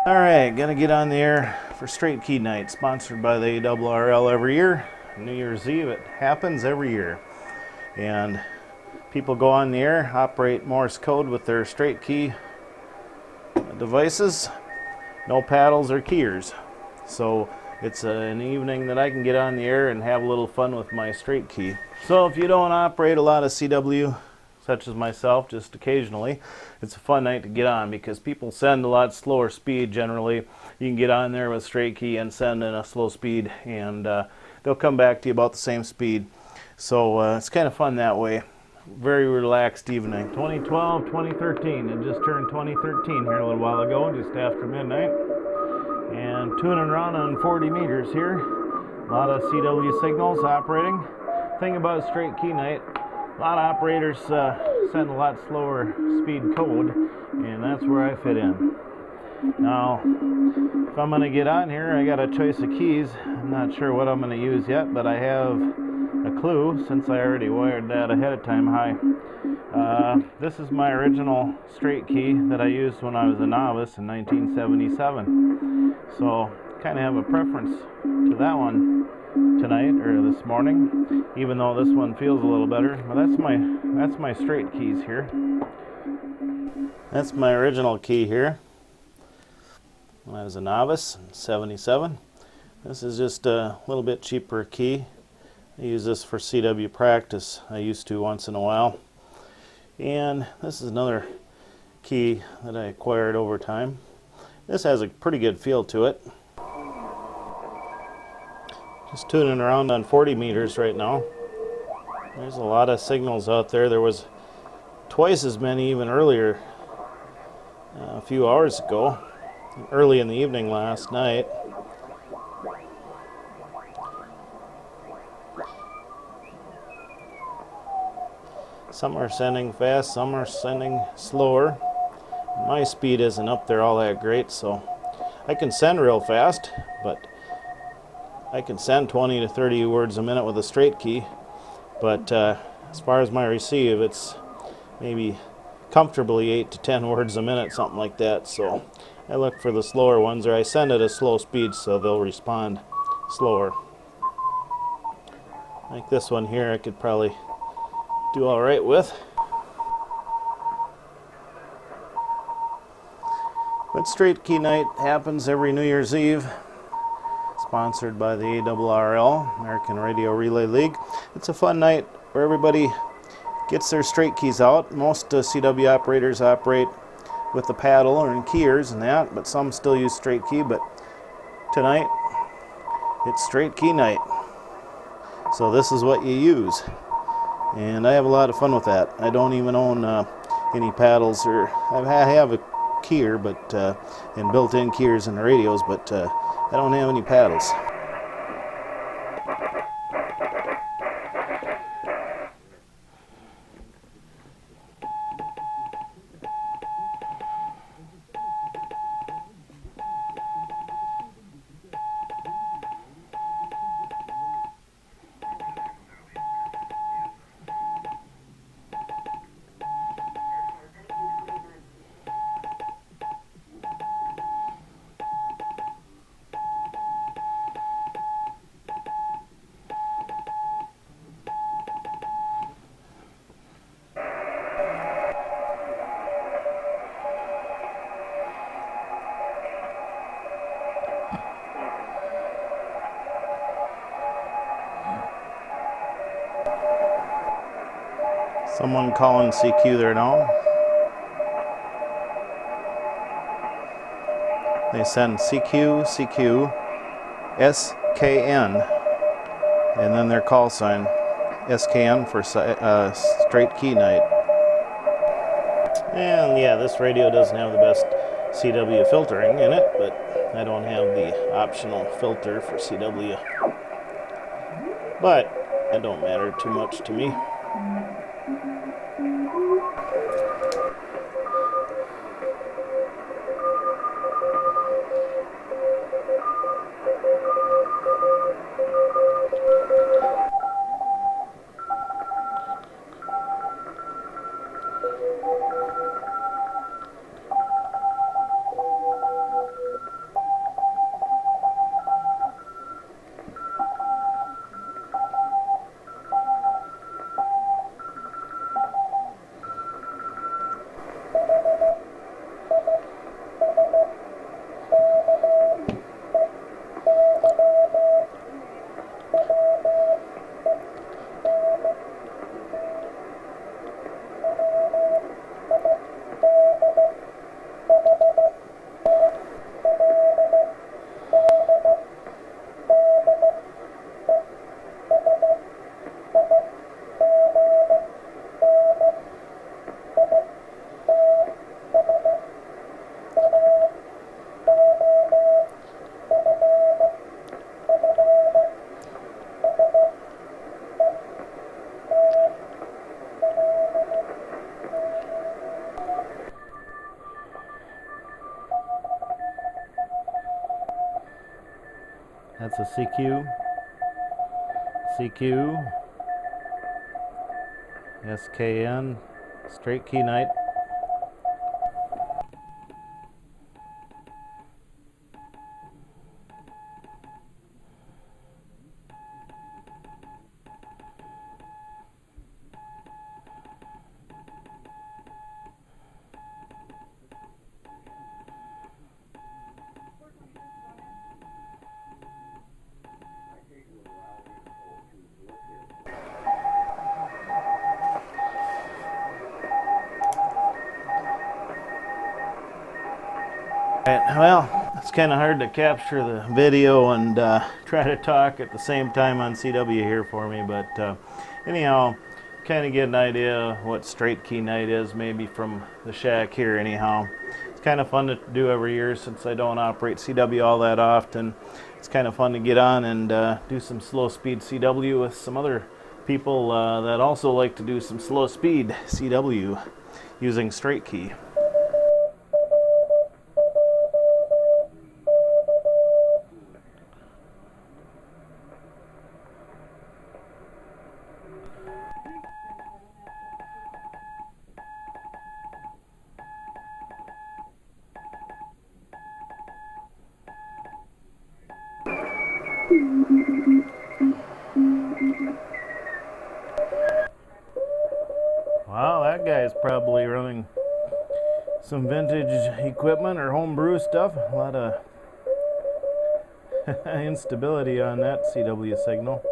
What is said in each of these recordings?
Alright, gonna get on the air for Straight Key Night, sponsored by the ARRL every year. New Year's Eve, it happens every year. And people go on the air, operate Morse code with their straight key devices, no paddles or keyers. So it's an evening that I can get on the air and have a little fun with my straight key. So if you don't operate a lot of CW, such as myself, just occasionally, it's a fun night to get on because people send a lot slower speed generally. You can get on there with straight key and send in a slow speed, and they'll come back to you about the same speed. So it's kind of fun that way. Very relaxed evening. 2012, 2013. It just turned 2013 here a little while ago, just after midnight. And tuning around on 40 meters here. A lot of CW signals operating. Thing about straight key night, a lot of operators send a lot slower speed code, and that's where I fit in. Now, if I'm going to get on here, I got a choice of keys. I'm not sure what I'm going to use yet, but I have a clue since I already wired that ahead of time high. This is my original straight key that I used when I was a novice in 1977. So, kind of have a preference to that one tonight or this morning, even though this one feels a little better. But that's my straight keys here. That's my original key here when I was a novice in 77. This is just a little bit cheaper key. I use this for CW practice. I used to once in a while. And this is another key that I acquired over time. This has a pretty good feel to it. Just tuning around on 40 meters right now. There's a lot of signals out there. There was twice as many even earlier, a few hours ago, early in the evening last night. Some are sending fast, some are sending slower. My speed isn't up there all that great, so I can send real fast, but I can send 20 to 30 words a minute with a straight key, but as far as my receive, it's maybe comfortably 8 to 10 words a minute, something like that. So I look for the slower ones, or I send at a slow speed so they'll respond slower. Like this one here, I could probably do all right with. But Straight Key Night happens every New Year's Eve. Sponsored by the ARRL, American Radio Relay League. It's a fun night where everybody gets their straight keys out. Most CW operators operate with the paddle or in keyers and that, but some still use straight key. But tonight, it's Straight Key Night. So this is what you use. And I have a lot of fun with that. I don't even own any paddles, or I have a keyer, but and built-in keyers in the radios, but I don't have any paddles. Someone calling CQ there now. They send CQ, CQ, SKN, and then their call sign, SKN for Straight Key Night. And yeah, this radio doesn't have the best CW filtering in it, but I don't have the optional filter for CW. But it don't matter too much to me. That's a CQ, CQ, SKN, straight key night. Well, it's kind of hard to capture the video and try to talk at the same time on CW here for me, but anyhow, kind of get an idea what straight key night is maybe from the shack here anyhow. It's kind of fun to do every year since I don't operate CW all that often. It's kind of fun to get on and do some slow speed CW with some other people that also like to do some slow speed CW using straight key. Wow, that guy's probably running some vintage equipment or homebrew stuff. A lot of instability on that CW signal.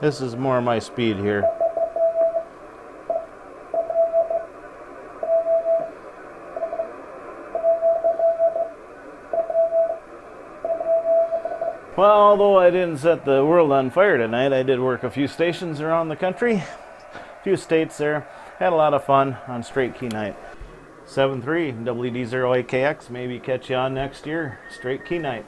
This is more my speed here. Well, although I didn't set the world on fire tonight, I did work a few stations around the country, a few states there. Had a lot of fun on straight key night. 7.3 WD0AKX, maybe catch you on next year, straight key night.